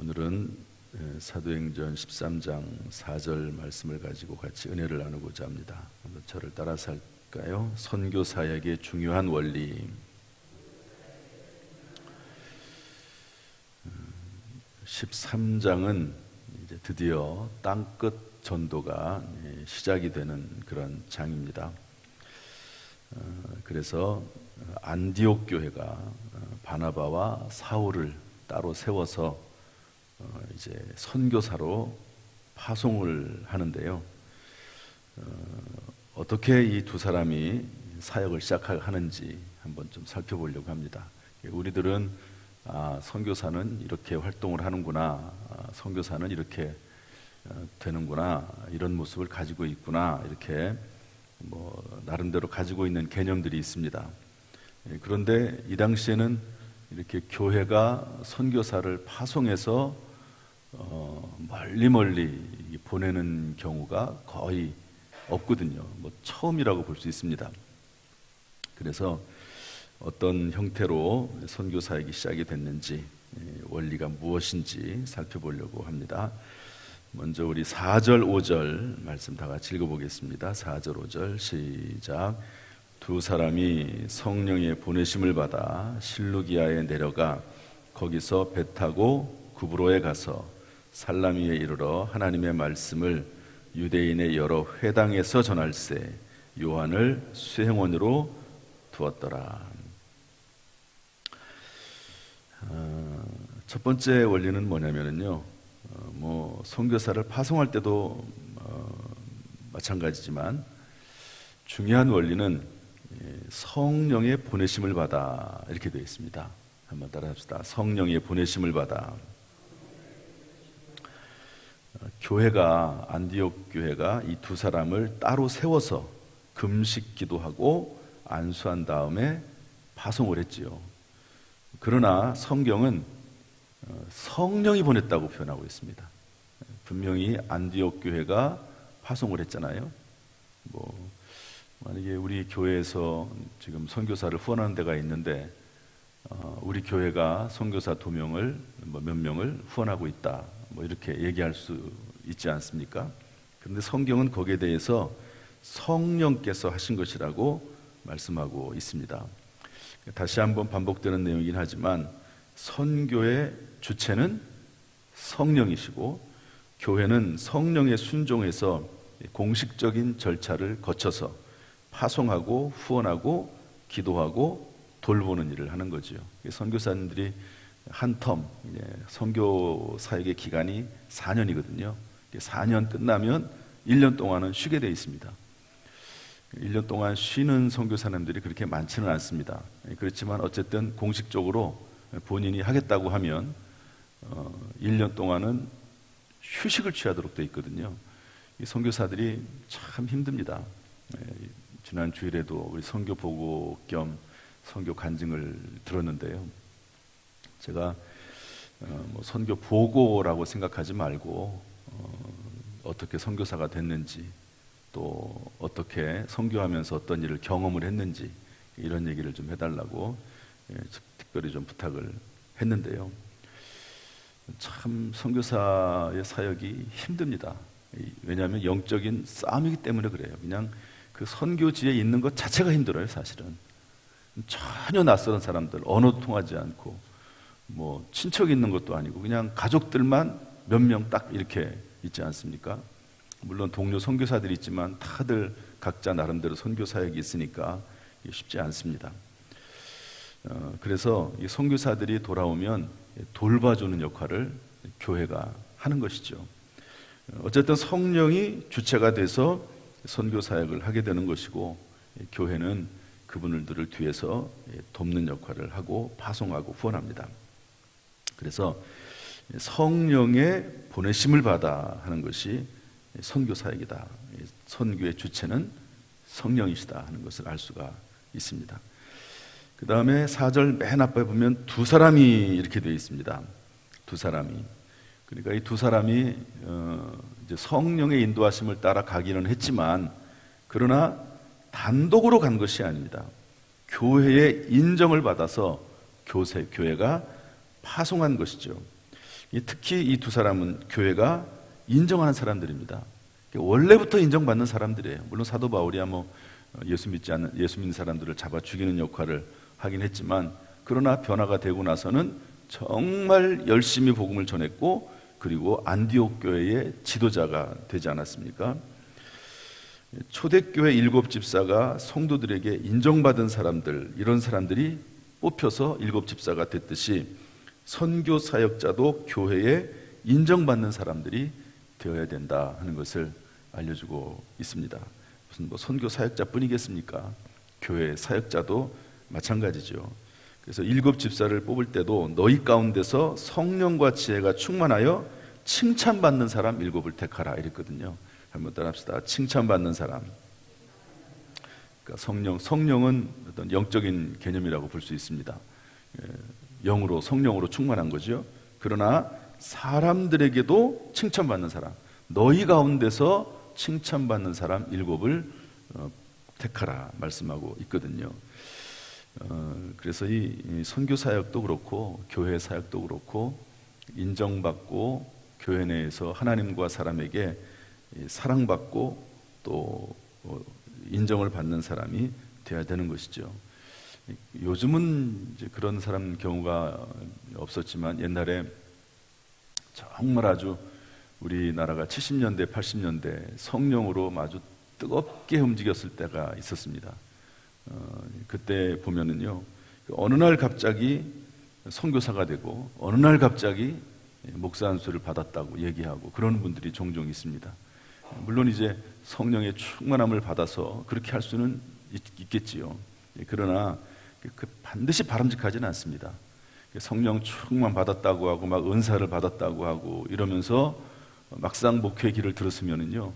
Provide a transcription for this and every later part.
오늘은 사도행전 13장 4절 말씀을 가지고 같이 은혜를 나누고자 합니다. 한번 저를 따라서 할까요? 선교사역의 중요한 원리. 13장은 이제 드디어 땅끝 전도가 시작이 되는 그런 장입니다. 그래서 안디옥 교회가 바나바와 사울을 따로 세워서 이제 선교사로 파송을 하는데요. 어떻게 이 두 사람이 사역을 시작하는지 한번 좀 살펴보려고 합니다. 우리들은 선교사는 이렇게 활동을 하는구나, 선교사는 이렇게 되는구나, 이런 모습을 가지고 있구나, 이렇게 나름대로 가지고 있는 개념들이 있습니다. 그런데 이 당시에는 이렇게 교회가 선교사를 파송해서 멀리 보내는 경우가 거의 없거든요. 처음이라고 볼 수 있습니다. 그래서 어떤 형태로 선교 사역이 시작이 됐는지, 원리가 무엇인지 살펴보려고 합니다. 먼저 우리 4절 5절 말씀 다 같이 읽어보겠습니다. 4절 5절 시작. 두 사람이 성령의 보내심을 받아 실루기아에 내려가 거기서 배 타고 구브로에 가서 살라미에 이르러 하나님의 말씀을 유대인의 여러 회당에서 전할세 요한을 수행원으로 두었더라. 첫 번째 원리는 뭐냐면요, 선교사를 파송할 때도 마찬가지지만 중요한 원리는 성령의 보내심을 받아, 이렇게 되어 있습니다. 한번 따라합시다. 성령의 보내심을 받아. 교회가, 안디옥 교회가 이 두 사람을 따로 세워서 금식 기도하고 안수한 다음에 파송을 했지요. 그러나 성경은 성령이 보냈다고 표현하고 있습니다. 분명히 안디옥 교회가 파송을 했잖아요. 만약에 우리 교회에서 지금 선교사를 후원하는 데가 있는데 우리 교회가 선교사 2명을 몇 명을 후원하고 있다, 이렇게 얘기할 수 있지 않습니까? 그런데 성경은 거기에 대해서 성령께서 하신 것이라고 말씀하고 있습니다. 다시 한번 반복되는 내용이긴 하지만 선교의 주체는 성령이시고 교회는 성령에 순종해서 공식적인 절차를 거쳐서 파송하고 후원하고 기도하고 돌보는 일을 하는 거죠. 선교사님들이 한 텀, 선교 사역의 기간이 4년이거든요. 4년 끝나면 1년 동안은 쉬게 되어 있습니다. 1년 동안 쉬는 선교사님들이 그렇게 많지는 않습니다. 그렇지만 어쨌든 공식적으로 본인이 하겠다고 하면 1년 동안은 휴식을 취하도록 되어 있거든요. 이 선교사들이 참 힘듭니다. 지난 주일에도 우리 선교 보고 겸 선교 간증을 들었는데요. 제가 선교 보고라고 생각하지 말고 어떻게 선교사가 됐는지, 또 어떻게 선교하면서 어떤 일을 경험을 했는지, 이런 얘기를 좀 해달라고 특별히 좀 부탁을 했는데요. 참 선교사의 사역이 힘듭니다. 왜냐하면 영적인 싸움이기 때문에 그래요. 그냥 그 선교지에 있는 것 자체가 힘들어요. 사실은 전혀 낯선 사람들, 언어도 통하지 않고 친척 있는 것도 아니고 그냥 가족들만 몇 명 딱 이렇게 있지 않습니까? 물론 동료 선교사들이 있지만 다들 각자 나름대로 선교 사역이 있으니까 쉽지 않습니다. 그래서 이 선교사들이 돌아오면 돌봐주는 역할을 교회가 하는 것이죠. 어쨌든 성령이 주체가 돼서 선교 사역을 하게 되는 것이고, 교회는 그분들을 뒤에서 돕는 역할을 하고 파송하고 후원합니다. 그래서 성령의 보내심을 받아 하는 것이 선교 사역이다. 선교의 주체는 성령이시다 하는 것을 알 수가 있습니다. 그 다음에 4절 맨 앞에 보면 두 사람이 이렇게 되어 있습니다. 두 사람이. 그러니까 이 두 사람이 이제 성령의 인도하심을 따라 가기는 했지만, 그러나 단독으로 간 것이 아닙니다. 교회의 인정을 받아서 교회가 파송한 것이죠. 특히 이 두 사람은 교회가 인정하는 사람들입니다. 원래부터 인정받는 사람들이에요. 물론 사도 바울이야 예수 믿는 사람들을 잡아 죽이는 역할을 하긴 했지만, 그러나 변화가 되고 나서는 정말 열심히 복음을 전했고, 그리고 안디옥 교회의 지도자가 되지 않았습니까? 초대교회 7집사가 성도들에게 인정받은 사람들, 이런 사람들이 뽑혀서 7집사가 됐듯이 선교 사역자도 교회에 인정받는 사람들이 되어야 된다 하는 것을 알려주고 있습니다. 무슨 선교 사역자뿐이겠습니까? 교회 사역자도 마찬가지죠. 그래서 7집사를 뽑을 때도 너희 가운데서 성령과 지혜가 충만하여 칭찬받는 사람 7을 택하라 이랬거든요. 한번 따라합시다. 칭찬받는 사람. 그러니까 성령은 어떤 영적인 개념이라고 볼 수 있습니다. 성령으로 충만한 거죠. 그러나 사람들에게도 칭찬받는 사람, 너희 가운데서 칭찬받는 사람 7을 택하라 말씀하고 있거든요. 그래서 이 선교 사역도 그렇고 교회 사역도 그렇고 인정받고 교회 내에서 하나님과 사람에게 사랑받고 또 인정을 받는 사람이 되어야 되는 것이죠. 요즘은 이제 그런 사람 경우가 없었지만 옛날에 정말 아주 우리나라가 70년대, 80년대 성령으로 아주 뜨겁게 움직였을 때가 있었습니다. 그때 보면은요, 어느 날 갑자기 선교사가 되고 어느 날 갑자기 목사 안수를 받았다고 얘기하고 그런 분들이 종종 있습니다. 물론 이제 성령의 충만함을 받아서 그렇게 할 수는 있겠지요. 그러나 반드시 바람직하지는 않습니다. 성령 충만 받았다고 하고 막 은사를 받았다고 하고 이러면서 막상 목회의 길을 들었으면은요,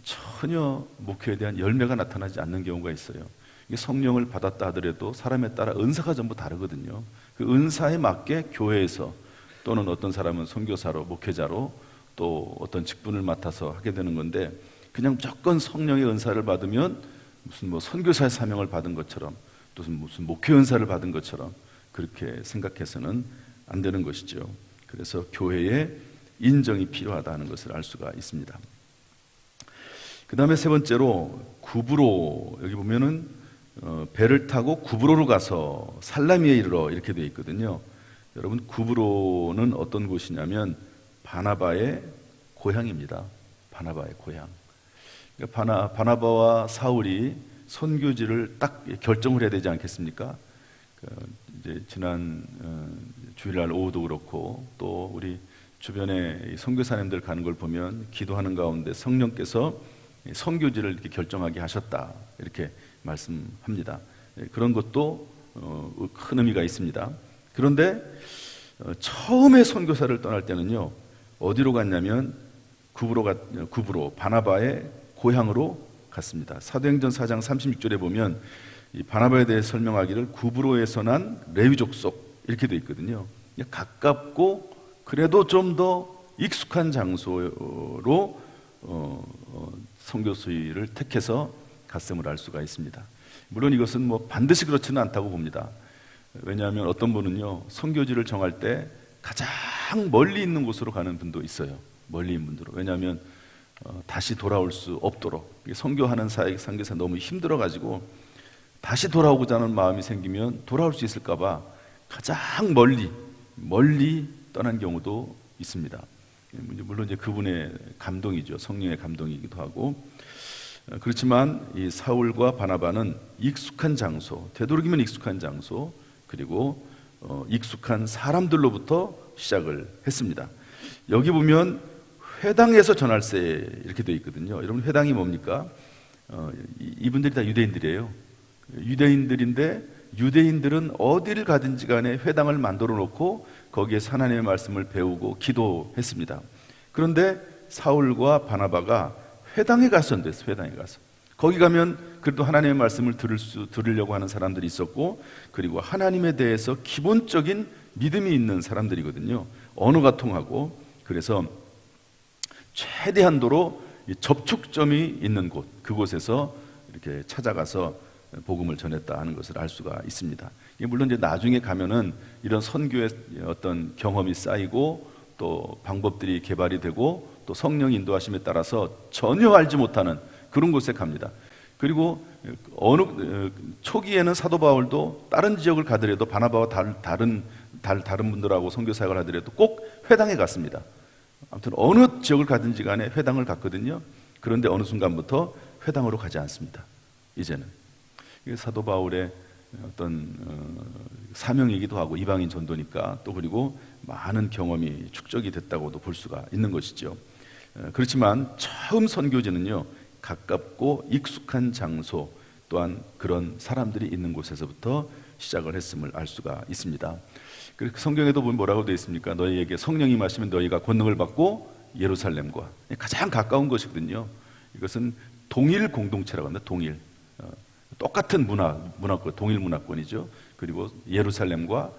전혀 목회에 대한 열매가 나타나지 않는 경우가 있어요. 성령을 받았다 하더라도 사람에 따라 은사가 전부 다르거든요. 그 은사에 맞게 교회에서 또는 어떤 사람은 선교사로, 목회자로 또 어떤 직분을 맡아서 하게 되는 건데, 그냥 무조건 성령의 은사를 받으면 무슨 선교사의 사명을 받은 것처럼 또 무슨 목회 은사를 받은 것처럼 그렇게 생각해서는 안 되는 것이죠. 그래서 교회에 인정이 필요하다는 것을 알 수가 있습니다. 그 다음에 세 번째로 구브로, 여기 보면은 배를 타고 구브로로 가서 살라미에 이르러 이렇게 되어 있거든요. 여러분, 구브로는 어떤 곳이냐면 바나바의 고향입니다. 바나바의 고향. 그러니까 바나바와 사울이 선교지를 딱 결정을 해야 되지 않겠습니까? 이제 지난 주일날 오후도 그렇고 또 우리 주변에 선교사님들 가는 걸 보면 기도하는 가운데 성령께서 선교지를 이렇게 결정하게 하셨다 이렇게 말씀합니다. 그런 것도 큰 의미가 있습니다. 그런데 처음에 선교사를 떠날 때는요, 어디로 갔냐면 구브로 바나바의 고향으로 갔습니다. 사도행전 4장 36절에 보면 이 바나바에 대해 설명하기를 구브로에서 난 레위족 속 이렇게 돼 있거든요. 가깝고 그래도 좀 더 익숙한 장소로 선교 수위를 택해서 갔음을 알 수가 있습니다. 물론 이것은 반드시 그렇지는 않다고 봅니다. 왜냐하면 어떤 분은요, 선교지를 정할 때 가장 멀리 있는 곳으로 가는 분도 있어요. 멀리 있는 분들은. 왜냐하면 다시 돌아올 수 없도록, 선교하는 선교사 너무 힘들어가지고 다시 돌아오고자 하는 마음이 생기면 돌아올 수 있을까 봐 가장 멀리 떠난 경우도 있습니다. 물론 이제 그분의 감동이죠. 성령의 감동이기도 하고. 그렇지만 이 사울과 바나바는 익숙한 장소, 되도록이면 익숙한 장소, 그리고 익숙한 사람들로부터 시작을 했습니다. 여기 보면 회당에서 전할세 이렇게 되어 있거든요. 여러분, 회당이 뭡니까? 이분들이 다 유대인들이에요. 유대인들인데 유대인들은 어디를 가든지 간에 회당을 만들어 놓고 거기에서 하나님의 말씀을 배우고 기도했습니다. 그런데 사울과 바나바가 회당에 갔었는데, 회당에 가서 거기 가면 그래도 하나님의 말씀을 들으려고 하는 사람들이 있었고, 그리고 하나님에 대해서 기본적인 믿음이 있는 사람들이거든요. 언어가 통하고. 그래서 최대한도로 접촉점이 있는 곳, 그곳에서 이렇게 찾아가서 복음을 전했다 하는 것을 알 수가 있습니다. 물론 이제 나중에 가면은 이런 선교의 어떤 경험이 쌓이고 또 방법들이 개발이 되고 또 성령 인도하심에 따라서 전혀 알지 못하는 그런 곳에 갑니다. 그리고 초기에는 사도 바울도 다른 지역을 가더라도 바나바와 다른 분들하고 선교 사역을 하더라도 꼭 회당에 갔습니다. 아무튼 어느 지역을 가든지 간에 회당을 갔거든요. 그런데 어느 순간부터 회당으로 가지 않습니다. 이제는 이게 사도 바울의 어떤 사명이기도 하고 이방인 전도니까, 또 그리고 많은 경험이 축적이 됐다고도 볼 수가 있는 것이죠. 그렇지만 처음 선교지는요, 가깝고 익숙한 장소, 또한 그런 사람들이 있는 곳에서부터 시작을 했음을 알 수가 있습니다. 그래서 성경에도 보면 뭐라고 되어 있습니까? 너희에게 성령이 임하시면 너희가 권능을 받고 예루살렘과 가장 가까운 것이거든요. 이것은 동일 공동체라고 합니다. 동일 똑같은 문화권, 동일 문화권이죠. 그리고 예루살렘과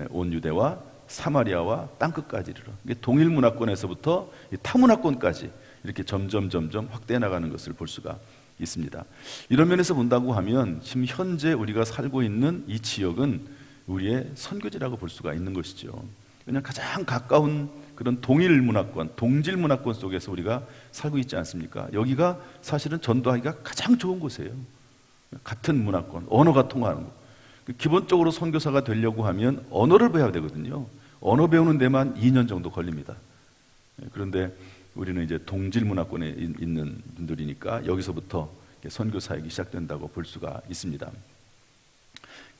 온 유대와 사마리아와 땅끝까지 이르러 동일 문화권에서부터 타문화권까지 이렇게 점점 확대해 나가는 것을 볼 수가 있습니다. 이런 면에서 본다고 하면 지금 현재 우리가 살고 있는 이 지역은 우리의 선교지라고 볼 수가 있는 것이죠. 그냥 가장 가까운 그런 동일 문화권, 동질 문화권 속에서 우리가 살고 있지 않습니까? 여기가 사실은 전도하기가 가장 좋은 곳이에요. 같은 문화권, 언어가 통하는 곳. 기본적으로 선교사가 되려고 하면 언어를 배워야 되거든요. 언어 배우는 데만 2년 정도 걸립니다. 그런데 우리는 이제 동질 문화권에 있는 분들이니까 여기서부터 선교 사역이 시작된다고 볼 수가 있습니다.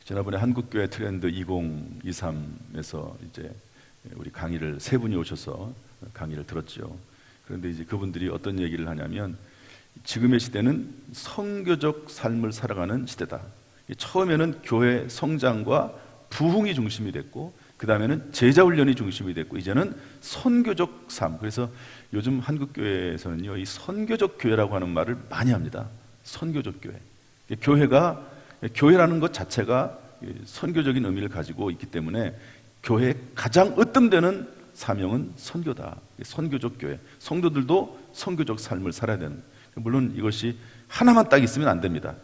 지난번에 한국교회 트렌드 2023에서 이제 우리 강의를 세 분이 오셔서 강의를 들었죠. 그런데 이제 그분들이 어떤 얘기를 하냐면, 지금의 시대는 선교적 삶을 살아가는 시대다. 처음에는 교회 성장과 부흥이 중심이 됐고, 그 다음에는 제자 훈련이 중심이 됐고, 이제는 선교적 삶. 그래서 요즘 한국교회에서는요, 이 선교적 교회라고 하는 말을 많이 합니다. 선교적 교회. 교회라는 것 자체가 선교적인 의미를 가지고 있기 때문에 교회의 가장 으뜸되는 사명은 선교다. 선교적 교회. 성도들도 선교적 삶을 살아야 되는. 물론 이것이 하나만 딱 있으면 안 됩니다.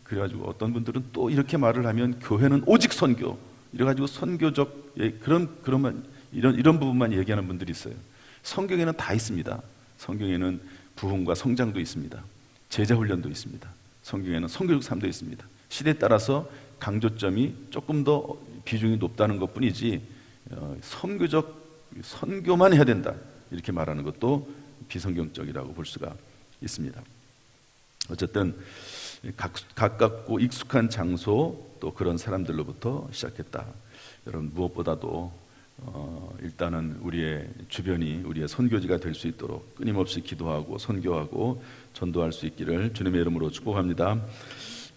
그래가지고 어떤 분들은 또 이렇게 말을 하면 교회는 오직 선교, 이래가지고 선교적 이런 부분만 얘기하는 분들이 있어요. 성경에는 다 있습니다. 성경에는 부흥과 성장도 있습니다. 제자 훈련도 있습니다. 성경에는 선교적 삶도 있습니다. 시대에 따라서 강조점이 조금 더 비중이 높다는 것뿐이지 선교만 해야 된다 이렇게 말하는 것도 비성경적이라고 볼 수가 있습니다. 어쨌든 가깝고 익숙한 장소, 또 그런 사람들로부터 시작했다. 여러분, 무엇보다도 일단은 우리의 주변이 우리의 선교지가 될 수 있도록 끊임없이 기도하고 선교하고 전도할 수 있기를 주님의 이름으로 축복합니다.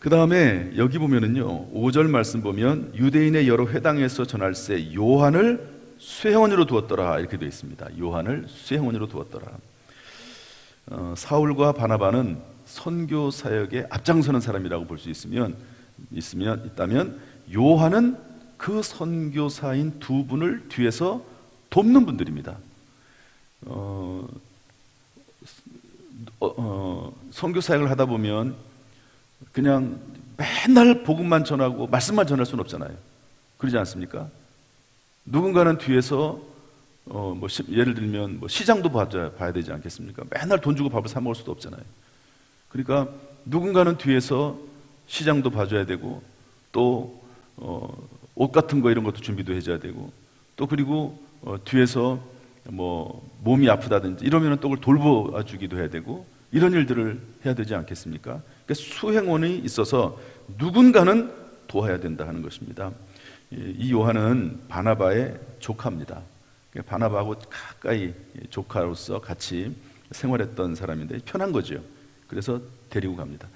그 다음에 여기 보면은요, 5절 말씀 보면 유대인의 여러 회당에서 전할세 요한을 수행원으로 두었더라 이렇게 되어 있습니다. 요한을 수행원으로 두었더라. 사울과 바나바는 선교 사역에 앞장서는 사람이라고 볼 수 있다면 요한은 그 선교사인 두 분을 뒤에서 돕는 분들입니다. 선교 사역을 하다 보면 그냥 맨날 복음만 전하고 말씀만 전할 수는 없잖아요. 그러지 않습니까? 누군가는 뒤에서 예를 들면 시장도 봐야 되지 않겠습니까? 맨날 돈 주고 밥을 사 먹을 수도 없잖아요. 그러니까 누군가는 뒤에서 시장도 봐줘야 되고, 또 옷 같은 거 이런 것도 준비도 해줘야 되고, 또 그리고 뒤에서 몸이 아프다든지 이러면 또 그걸 돌봐주기도 해야 되고, 이런 일들을 해야 되지 않겠습니까? 그러니까 수행원이 있어서 누군가는 도와야 된다 하는 것입니다. 이 요한은 바나바의 조카입니다. 바나바하고 가까이 조카로서 같이 생활했던 사람인데 편한 거죠. 그래서 데리고 갑니다.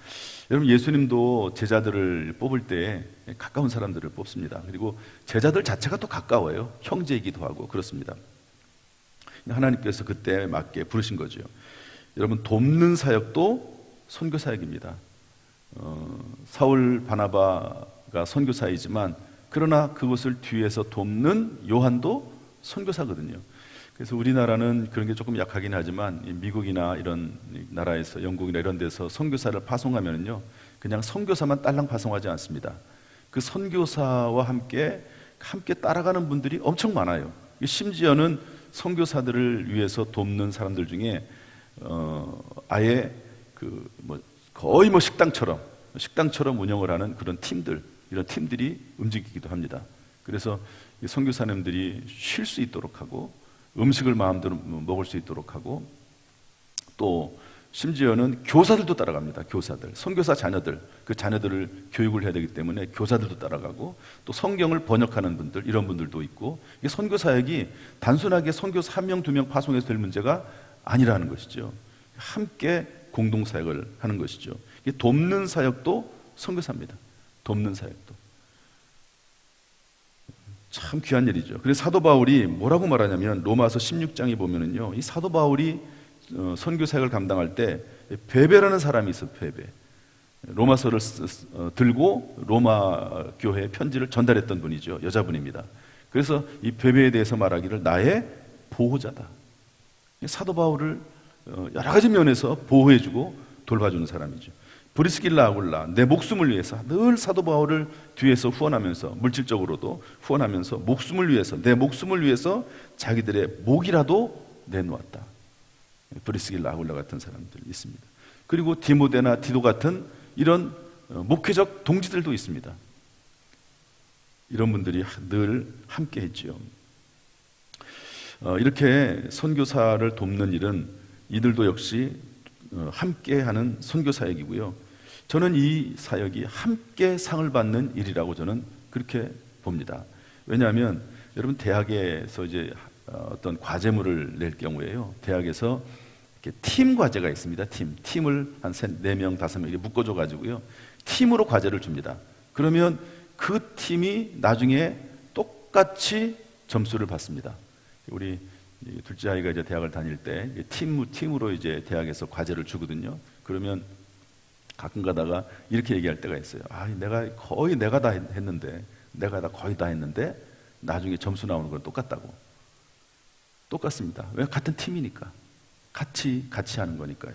여러분, 예수님도 제자들을 뽑을 때 가까운 사람들을 뽑습니다. 그리고 제자들 자체가 또 가까워요. 형제이기도 하고 그렇습니다. 하나님께서 그때 맞게 부르신 거죠. 여러분, 돕는 사역도 선교 사역입니다. 사울 바나바가 선교사이지만 그러나 그것을 뒤에서 돕는 요한도 선교사거든요. 그래서 우리나라는 그런 게 조금 약하긴 하지만 미국이나 이런 나라에서, 영국이나 이런 데서 선교사를 파송하면요, 그냥 선교사만 딸랑 파송하지 않습니다. 그 선교사와 함께 따라가는 분들이 엄청 많아요. 심지어는 선교사들을 위해서 돕는 사람들 중에 아예 거의 식당처럼 운영을 하는 그런 팀들, 이런 팀들이 움직이기도 합니다. 그래서 이 선교사님들이 쉴 수 있도록 하고 음식을 마음대로 먹을 수 있도록 하고, 또 심지어는 교사들도 따라갑니다. 교사들, 선교사 자녀들, 그 자녀들을 교육을 해야 되기 때문에 교사들도 따라가고, 또 성경을 번역하는 분들, 이런 분들도 있고, 이게 선교 사역이 단순하게 선교사 1명, 2명 파송해서 될 문제가 아니라는 것이죠. 함께 공동 사역을 하는 것이죠. 이게 돕는 사역도 선교사입니다. 돕는 사역도 참 귀한 일이죠. 그래서 사도 바울이 뭐라고 말하냐면, 로마서 16장에 보면은요, 이 사도 바울이 선교 사역을 감당할 때 베베라는 사람이 있어요. 베베. 로마서를 들고 로마 교회에 편지를 전달했던 분이죠. 여자분입니다. 그래서 이 베베에 대해서 말하기를 나의 보호자다. 사도 바울을 여러 가지 면에서 보호해주고 돌봐주는 사람이죠. 브리스길라 아굴라, 내 목숨을 위해서 늘 사도 바울을 뒤에서 후원하면서, 물질적으로도 후원하면서 목숨을 위해서, 내 목숨을 위해서 자기들의 목이라도 내놓았다. 브리스길라 아굴라 같은 사람들 있습니다. 그리고 디모데나 디도 같은 이런 목회적 동지들도 있습니다. 이런 분들이 늘 함께 했지요. 이렇게 선교사를 돕는 일은 이들도 역시 함께하는 선교 사역이고요. 저는 이 사역이 함께 상을 받는 일이라고 저는 그렇게 봅니다. 왜냐하면 여러분, 대학에서 이제 어떤 과제물을 낼 경우에요, 대학에서 이렇게 팀 과제가 있습니다. 팀을 한 4명, 5명 묶어줘 가지고요, 팀으로 과제를 줍니다. 그러면 그 팀이 나중에 똑같이 점수를 받습니다. 우리 둘째 아이가 이제 대학을 다닐 때 팀으로 이제 대학에서 과제를 주거든요. 그러면 가끔 가다가 이렇게 얘기할 때가 있어요. 내가 다 했는데, 거의 다 했는데 나중에 점수 나오는 건 똑같다고. 똑같습니다. 왜? 같은 팀이니까. 같이 하는 거니까요.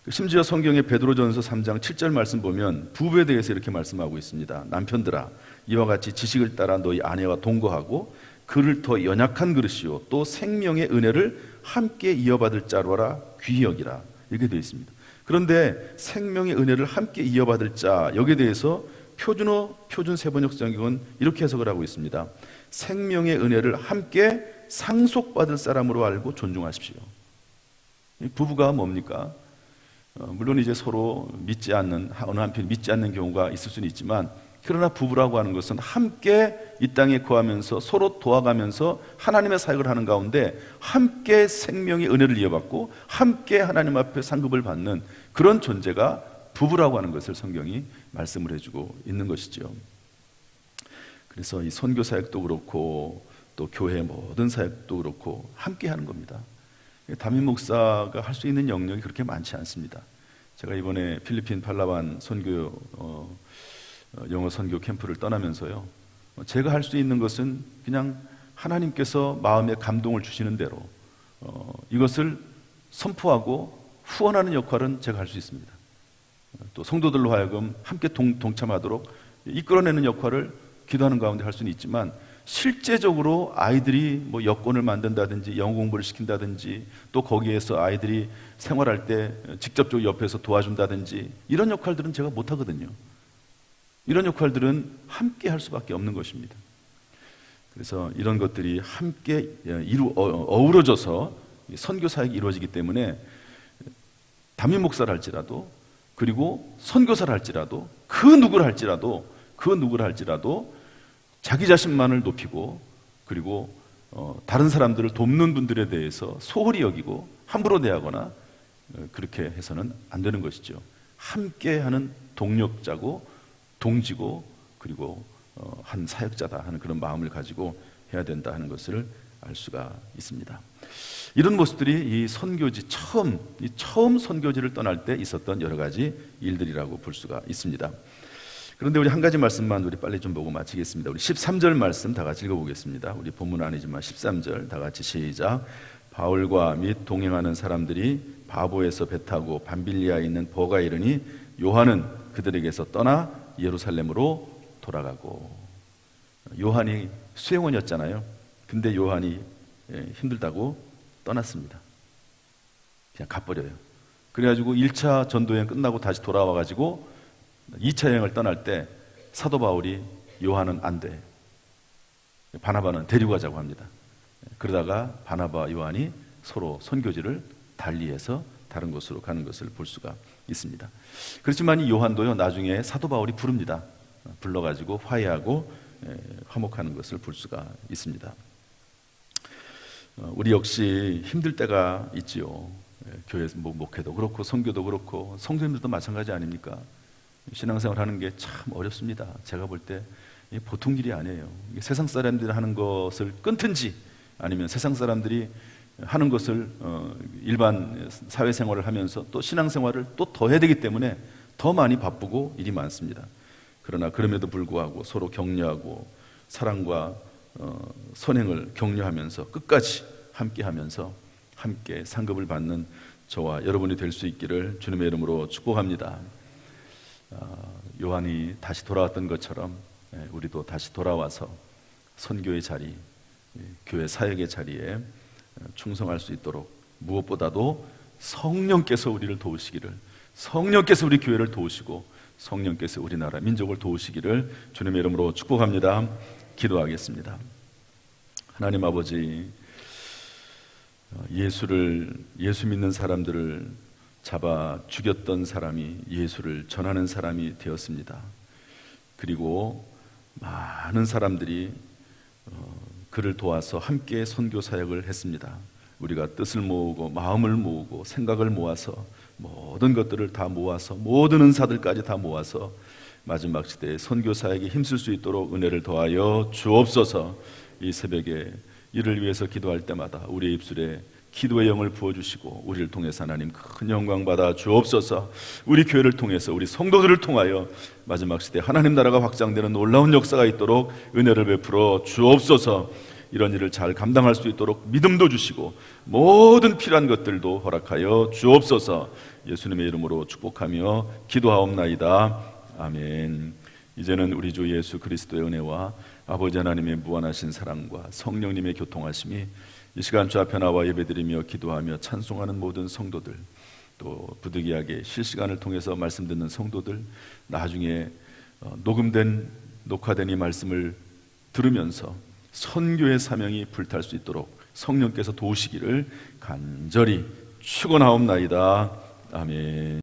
심지어 성경의 베드로전서 3장 7절 말씀 보면 부부에 대해서 이렇게 말씀하고 있습니다. 남편들아, 이와 같이 지식을 따라 너희 아내와 동거하고 그를 더 연약한 그릇이요 또 생명의 은혜를 함께 이어받을 자로라 귀히 여기라, 이렇게 되어 있습니다. 그런데 생명의 은혜를 함께 이어받을 자, 여기에 대해서 표준 세번역성경은 이렇게 해석을 하고 있습니다. 생명의 은혜를 함께 상속받을 사람으로 알고 존중하십시오. 부부가 뭡니까? 물론 이제 서로 믿지 않는, 어느 한편 믿지 않는 경우가 있을 수는 있지만, 그러나 부부라고 하는 것은 함께 이 땅에 거하면서 서로 도와가면서 하나님의 사역을 하는 가운데 함께 생명의 은혜를 이어받고 함께 하나님 앞에 상급을 받는 그런 존재가 부부라고 하는 것을 성경이 말씀을 해주고 있는 것이죠. 그래서 이 선교 사역도 그렇고 또 교회 모든 사역도 그렇고 함께 하는 겁니다. 담임 목사가 할 수 있는 영역이 그렇게 많지 않습니다. 제가 이번에 필리핀 팔라완 영어 선교 캠프를 떠나면서요, 제가 할 수 있는 것은 그냥 하나님께서 마음에 감동을 주시는 대로 이것을 선포하고 후원하는 역할은 제가 할 수 있습니다. 또 성도들로 하여금 함께 동참하도록 이끌어내는 역할을 기도하는 가운데 할 수는 있지만, 실제적으로 아이들이 여권을 만든다든지 영어 공부를 시킨다든지 또 거기에서 아이들이 생활할 때 직접적으로 옆에서 도와준다든지 이런 역할들은 제가 못하거든요. 이런 역할들은 함께 할 수밖에 없는 것입니다. 그래서 이런 것들이 함께 어우러져서 선교 사역이 이루어지기 때문에 담임 목사를 할지라도, 그리고 선교사를 할지라도, 그 누구를 할지라도 자기 자신만을 높이고, 그리고 다른 사람들을 돕는 분들에 대해서 소홀히 여기고 함부로 대하거나 그렇게 해서는 안 되는 것이죠. 함께하는 동력자고 동지고, 그리고 한 사역자다 하는 그런 마음을 가지고 해야 된다 하는 것을 알 수가 있습니다. 이런 모습들이 이 처음 선교지를 떠날 때 있었던 여러 가지 일들이라고 볼 수가 있습니다. 그런데 우리 한 가지 말씀만 우리 빨리 좀 보고 마치겠습니다. 우리 13절 말씀 다 같이 읽어보겠습니다. 우리 본문 아니지만 13절 다 같이 시작. 바울과 및 동행하는 사람들이 바보에서 배 타고 밤빌리아에 있는 버가에 이르니 요한은 그들에게서 떠나 예루살렘으로 돌아가고. 요한이 수행원이었잖아요. 근데 요한이 힘들다고 떠났습니다. 그냥 가버려요. 그래가지고 1차 전도여행 끝나고 다시 돌아와가지고 2차 여행을 떠날 때 사도 바울이 요한은 안 돼. 바나바는 데리고 가자고 합니다. 그러다가 바나바와 요한이 서로 선교지를 달리해서 다른 곳으로 가는 것을 볼 수가 있습니다. 그렇지만 이 요한도요, 나중에 사도 바울이 부릅니다. 불러가지고 화해하고 화목하는 것을 볼 수가 있습니다. 우리 역시 힘들 때가 있지요. 교회 목회도 그렇고 선교도 그렇고 성도님들도 마찬가지 아닙니까? 신앙생활 하는 게 참 어렵습니다. 제가 볼 때 보통 일이 아니에요. 세상 사람들이 하는 것을 끊든지 아니면 세상 사람들이 하는 것을 일반 사회생활을 하면서 또 신앙생활을 또 더 해야 되기 때문에 더 많이 바쁘고 일이 많습니다. 그러나 그럼에도 불구하고 서로 격려하고 사랑과 선행을 격려하면서 끝까지 함께하면서 함께 상급을 받는 저와 여러분이 될 수 있기를 주님의 이름으로 축복합니다. 요한이 다시 돌아왔던 것처럼 우리도 다시 돌아와서 선교의 자리, 교회 사역의 자리에 충성할 수 있도록 무엇보다도 성령께서 우리를 도우시기를, 성령께서 우리 교회를 도우시고 성령께서 우리나라 민족을 도우시기를 주님의 이름으로 축복합니다. 기도하겠습니다. 하나님 아버지, 예수 믿는 사람들을 잡아 죽였던 사람이 예수를 전하는 사람이 되었습니다. 그리고 많은 사람들이 그를 도와서 함께 선교 사역을 했습니다. 우리가 뜻을 모으고 마음을 모으고 생각을 모아서 모든 것들을 다 모아서 모든 은사들까지 다 모아서 마지막 시대에 선교 사역에 힘쓸 수 있도록 은혜를 더하여 주옵소서. 이 새벽에 이를 위해서 기도할 때마다 우리의 입술에 기도의 영을 부어주시고 우리를 통해서 하나님 큰 영광 받아 주옵소서. 우리 교회를 통해서 우리 성도들을 통하여 마지막 시대 하나님 나라가 확장되는 놀라운 역사가 있도록 은혜를 베풀어 주옵소서. 이런 일을 잘 감당할 수 있도록 믿음도 주시고 모든 필요한 것들도 허락하여 주옵소서. 예수님의 이름으로 축복하며 기도하옵나이다. 아멘. 이제는 우리 주 예수 그리스도의 은혜와 아버지 하나님의 무한하신 사랑과 성령님의 교통하심이 이 시간 주 앞에 나와 예배드리며 기도하며 찬송하는 모든 성도들, 또 부득이하게 실시간을 통해서 말씀 듣는 성도들, 나중에 녹화된 이 말씀을 들으면서 선교의 사명이 불탈 수 있도록 성령께서 도우시기를 간절히 축원하옵나이다. 아멘.